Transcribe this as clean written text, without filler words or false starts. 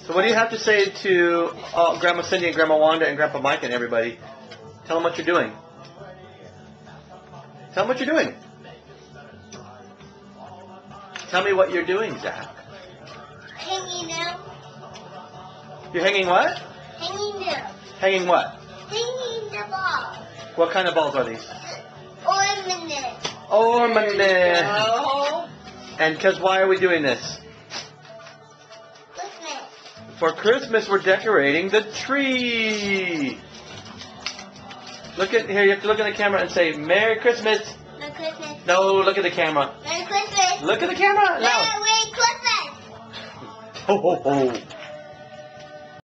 So what do you have to say to Grandma Cindy and Grandma Wanda and Grandpa Mike and everybody? Tell them what you're doing. Tell them what you're doing. Tell me what you're doing, Zach. Hanging out. You're hanging what? Hanging out. Hanging what? Hanging the ball. What kind of balls are these? Ornament. Ornament. Oh. And because why are we doing this? Christmas. For Christmas, we're decorating the tree. Look at here. You have to look at the camera and say, "Merry Christmas." Merry Christmas. No, look at the camera. Merry Christmas. Look at the camera. No. Merry Christmas. Ho ho ho.